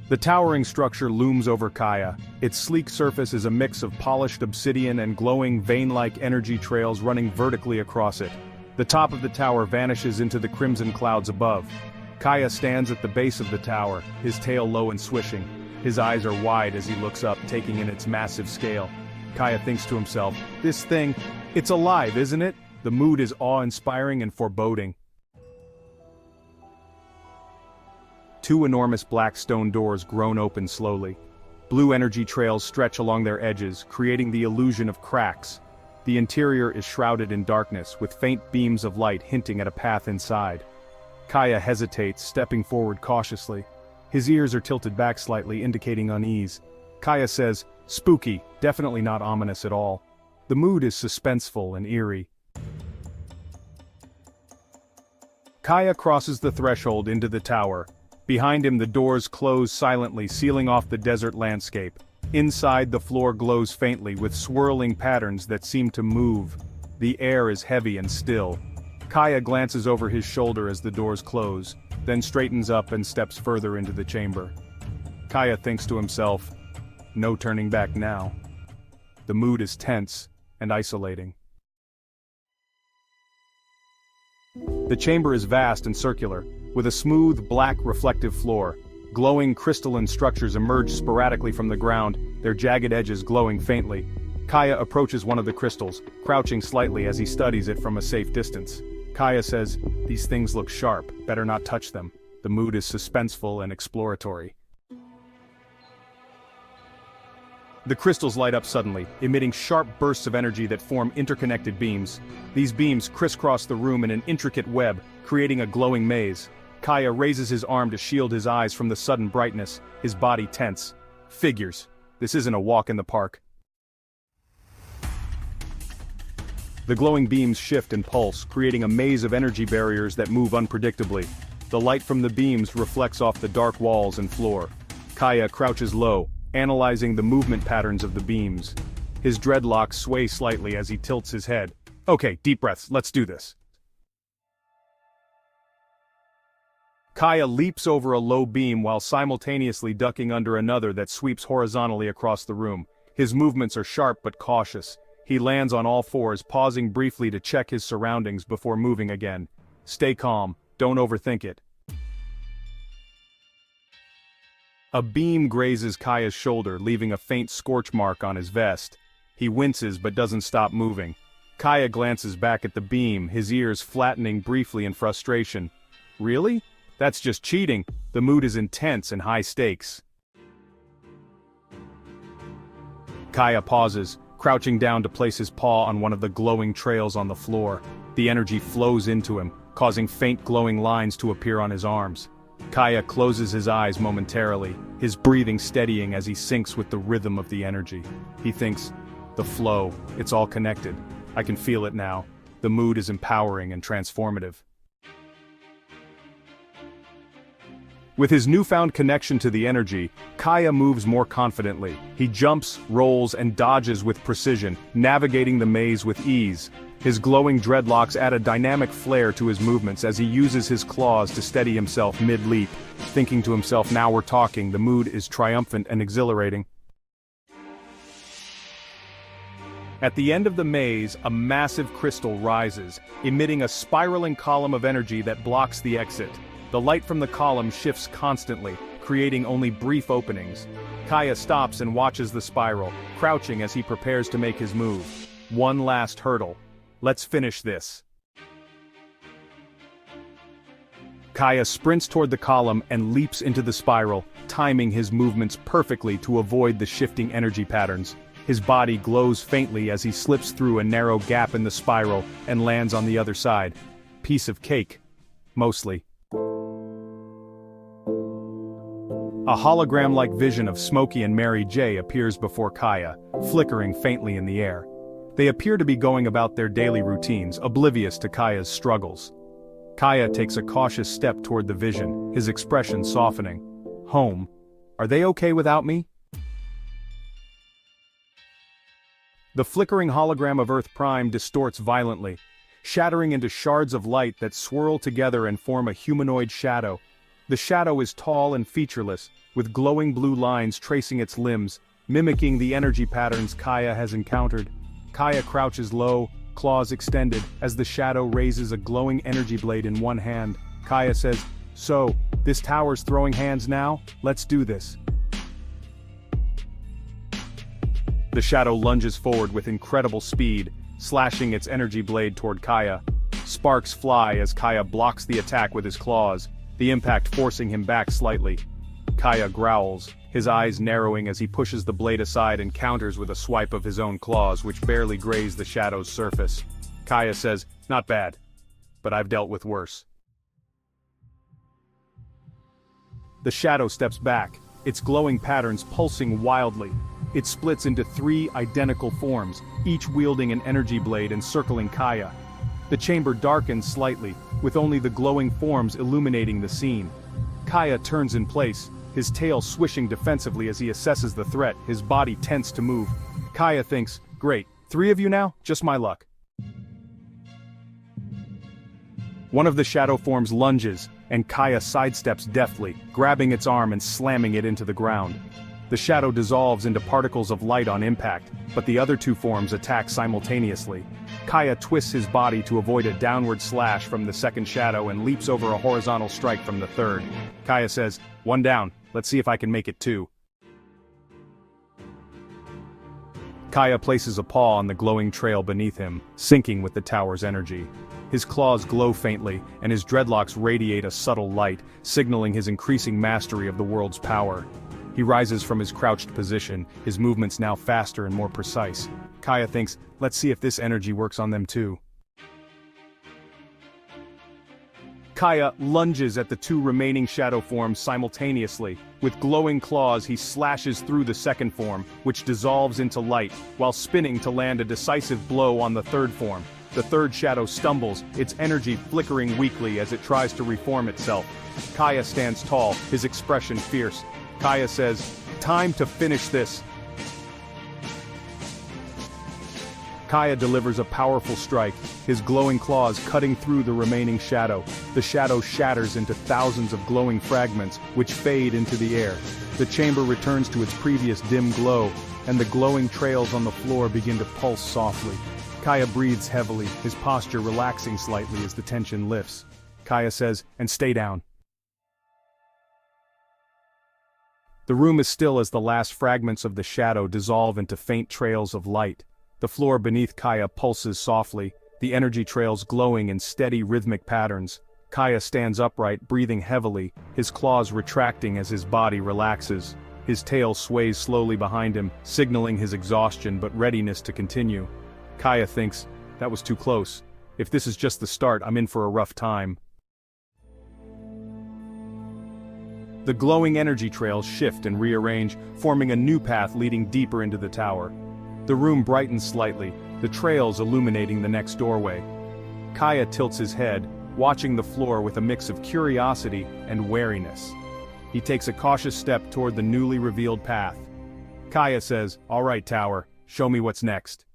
The towering structure looms over Kaya. Its sleek surface is a mix of polished obsidian and glowing vein-like energy trails running vertically across it. The top of the tower vanishes into the crimson clouds above. Kaya stands at the base of the tower, his tail low and swishing. His eyes are wide as he looks up, taking in its massive scale. Kaya thinks to himself, this thing, it's alive, isn't it? The mood is awe-inspiring and foreboding. Two enormous black stone doors groan open slowly. Blue energy trails stretch along their edges, creating the illusion of cracks. The interior is shrouded in darkness, with faint beams of light hinting at a path inside. Kaya hesitates, stepping forward cautiously. His ears are tilted back slightly, indicating unease. Kaya says, spooky, definitely not ominous at all. The mood is suspenseful and eerie. Kaya crosses the threshold into the tower. Behind him the doors close silently, sealing off the desert landscape. Inside the floor glows faintly with swirling patterns that seem to move. The air is heavy and still. Kaya glances over his shoulder as the doors close, then straightens up and steps further into the chamber. Kaya thinks to himself, no turning back now. The mood is tense and isolating. The chamber is vast and circular, with a smooth, black, reflective floor. Glowing crystalline structures emerge sporadically from the ground, their jagged edges glowing faintly. Kaya approaches one of the crystals, crouching slightly as he studies it from a safe distance. Kaya says, these things look sharp, better not touch them. The mood is suspenseful and exploratory. The crystals light up suddenly, emitting sharp bursts of energy that form interconnected beams. These beams crisscross the room in an intricate web, creating a glowing maze. Kaya raises his arm to shield his eyes from the sudden brightness, his body tense. Figures. This isn't a walk in the park. The glowing beams shift and pulse, creating a maze of energy barriers that move unpredictably. The light from the beams reflects off the dark walls and floor. Kaya crouches low, analyzing the movement patterns of the beams. His dreadlocks sway slightly as he tilts his head. Okay, deep breaths, let's do this. Kaya leaps over a low beam while simultaneously ducking under another that sweeps horizontally across the room. His movements are sharp but cautious. He lands on all fours, pausing briefly to check his surroundings before moving again. Stay calm, don't overthink it. A beam grazes Kaya's shoulder, leaving a faint scorch mark on his vest. He winces but doesn't stop moving. Kaya glances back at the beam, his ears flattening briefly in frustration. Really? That's just cheating. The mood is intense and high stakes. Kaya pauses, crouching down to place his paw on one of the glowing trails on the floor. The energy flows into him, causing faint glowing lines to appear on his arms. Kaya closes his eyes momentarily, his breathing steadying as he syncs with the rhythm of the energy. He thinks, the flow, it's all connected. I can feel it now. The mood is empowering and transformative. With his newfound connection to the energy, Kaya moves more confidently. He jumps, rolls, and dodges with precision, navigating the maze with ease. His glowing dreadlocks add a dynamic flair to his movements as he uses his claws to steady himself mid-leap. Thinking to himself, now we're talking, the mood is triumphant and exhilarating. At the end of the maze, a massive crystal rises, emitting a spiraling column of energy that blocks the exit. The light from the column shifts constantly, creating only brief openings. Kaya stops and watches the spiral, crouching as he prepares to make his move. One last hurdle. Let's finish this. Kaya sprints toward the column and leaps into the spiral, timing his movements perfectly to avoid the shifting energy patterns. His body glows faintly as he slips through a narrow gap in the spiral and lands on the other side. Piece of cake. Mostly. A hologram-like vision of Smokey and Mary J appears before Kaya, flickering faintly in the air. They appear to be going about their daily routines, oblivious to Kaya's struggles. Kaya takes a cautious step toward the vision, his expression softening. Home. Are they okay without me? The flickering hologram of Earth Prime distorts violently, shattering into shards of light that swirl together and form a humanoid shadow. The shadow is tall and featureless, with glowing blue lines tracing its limbs, mimicking the energy patterns Kaya has encountered. Kaya crouches low, claws extended, as the shadow raises a glowing energy blade in one hand. Kaya says, "So, this tower's throwing hands now? Let's do this." The shadow lunges forward with incredible speed, slashing its energy blade toward Kaya. Sparks fly as Kaya blocks the attack with his claws, the impact forcing him back slightly. Kaya growls, his eyes narrowing as he pushes the blade aside and counters with a swipe of his own claws which barely graze the shadow's surface. Kaya says, "Not bad, but I've dealt with worse." The shadow steps back, its glowing patterns pulsing wildly. It splits into 3 identical forms, each wielding an energy blade encircling Kaya. The chamber darkens slightly, with only the glowing forms illuminating the scene. Kaya turns in place, his tail swishing defensively as he assesses the threat, his body tense to move. Kaya thinks, "Great, 3 of you now? Just my luck." One of the shadow forms lunges, and Kaya sidesteps deftly, grabbing its arm and slamming it into the ground. The shadow dissolves into particles of light on impact, but the other 2 forms attack simultaneously. Kaya twists his body to avoid a downward slash from the second shadow and leaps over a horizontal strike from the third. Kaya says, "One down, let's see if I can make it 2. Kaya places a paw on the glowing trail beneath him, syncing with the tower's energy. His claws glow faintly, and his dreadlocks radiate a subtle light, signaling his increasing mastery of the world's power. He rises from his crouched position, his movements now faster and more precise. Kaya thinks, "Let's see if this energy works on them too." Kaya lunges at the 2 remaining shadow forms simultaneously. With glowing claws he slashes through the second form, which dissolves into light, while spinning to land a decisive blow on the third form. The third shadow stumbles, its energy flickering weakly as it tries to reform itself. Kaya stands tall, his expression fierce. Kaya says, "Time to finish this." Kaya delivers a powerful strike, his glowing claws cutting through the remaining shadow. The shadow shatters into thousands of glowing fragments, which fade into the air. The chamber returns to its previous dim glow, and the glowing trails on the floor begin to pulse softly. Kaya breathes heavily, his posture relaxing slightly as the tension lifts. Kaya says, "And stay down." The room is still as the last fragments of the shadow dissolve into faint trails of light. The floor beneath Kaya pulses softly, the energy trails glowing in steady rhythmic patterns. Kaya stands upright, breathing heavily, his claws retracting as his body relaxes. His tail sways slowly behind him, signaling his exhaustion but readiness to continue. Kaya thinks, "That was too close. If this is just the start, I'm in for a rough time." The glowing energy trails shift and rearrange, forming a new path leading deeper into the tower. The room brightens slightly, the trails illuminating the next doorway. Kaya tilts his head, watching the floor with a mix of curiosity and wariness. He takes a cautious step toward the newly revealed path. Kaya says, "All right, tower, show me what's next."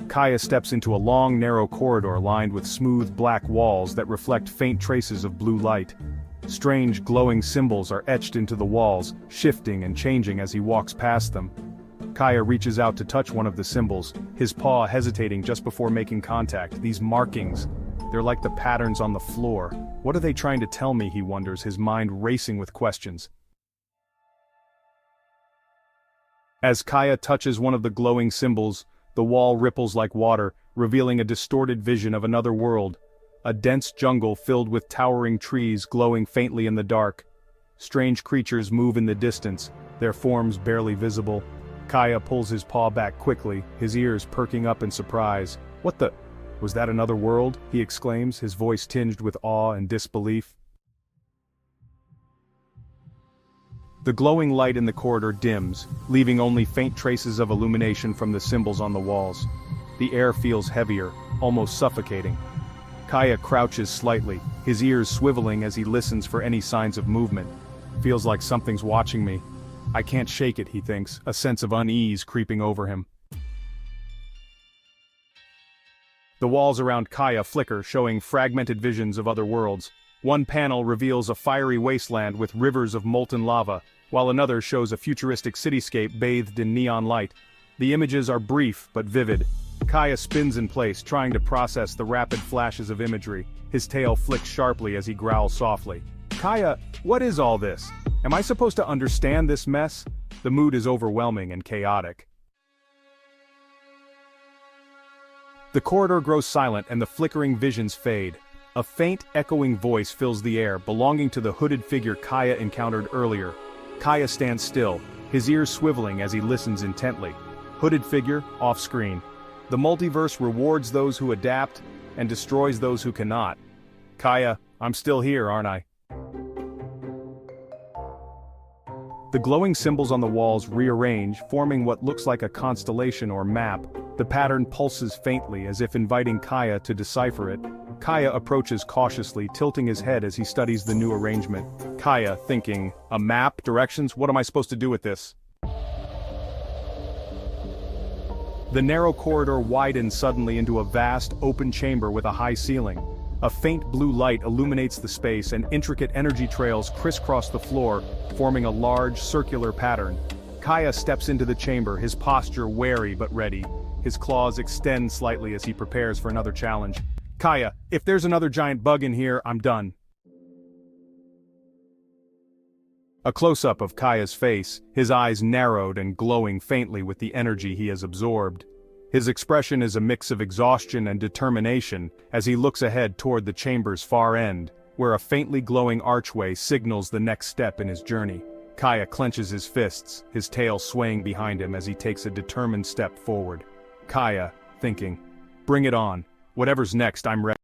Kaya steps into a long, narrow corridor lined with smooth black walls that reflect faint traces of blue light. Strange, glowing symbols are etched into the walls, shifting and changing as he walks past them. Kaya reaches out to touch one of the symbols, his paw hesitating just before making contact. These markings, they're like the patterns on the floor. What are they trying to tell me, he wonders, his mind racing with questions. As Kaya touches one of the glowing symbols, the wall ripples like water, revealing a distorted vision of another world. A dense jungle filled with towering trees glowing faintly in the dark. Strange creatures move in the distance, their forms barely visible. Kaya pulls his paw back quickly, his ears perking up in surprise. "What the... was that another world?" he exclaims, his voice tinged with awe and disbelief. The glowing light in the corridor dims, leaving only faint traces of illumination from the symbols on the walls. The air feels heavier, almost suffocating. Kaya crouches slightly, his ears swiveling as he listens for any signs of movement. "Feels like something's watching me. I can't shake it," he thinks, a sense of unease creeping over him. The walls around Kaya flicker, showing fragmented visions of other worlds. One panel reveals a fiery wasteland with rivers of molten lava, while another shows a futuristic cityscape bathed in neon light. The images are brief but vivid. Kaya spins in place, trying to process the rapid flashes of imagery. His tail flicks sharply as he growls softly. Kaya, what is all this? Am I supposed to understand this mess? The mood is overwhelming and chaotic. The corridor grows silent and the flickering visions fade. A faint, echoing voice fills the air, belonging to the hooded figure Kaya encountered earlier. Kaya stands still, his ears swiveling as he listens intently. Hooded figure, off-screen. The multiverse rewards those who adapt and destroys those who cannot. Kaya, I'm still here, aren't I? The glowing symbols on the walls rearrange, forming what looks like a constellation or map. The pattern pulses faintly as if inviting Kaya to decipher it. Kaya approaches cautiously, tilting his head as he studies the new arrangement. Kaya, thinking, a map, directions, what am I supposed to do with this? The narrow corridor widens suddenly into a vast, open chamber with a high ceiling. A faint blue light illuminates the space and intricate energy trails crisscross the floor, forming a large, circular pattern. Kaya steps into the chamber, his posture wary but ready. His claws extend slightly as he prepares for another challenge. Kaya, if there's another giant bug in here, I'm done. A close-up of Kaya's face, his eyes narrowed and glowing faintly with the energy he has absorbed. His expression is a mix of exhaustion and determination as he looks ahead toward the chamber's far end, where a faintly glowing archway signals the next step in his journey. Kaya clenches his fists, his tail swaying behind him as he takes a determined step forward. Kaya, thinking, bring it on. Whatever's next, I'm ready.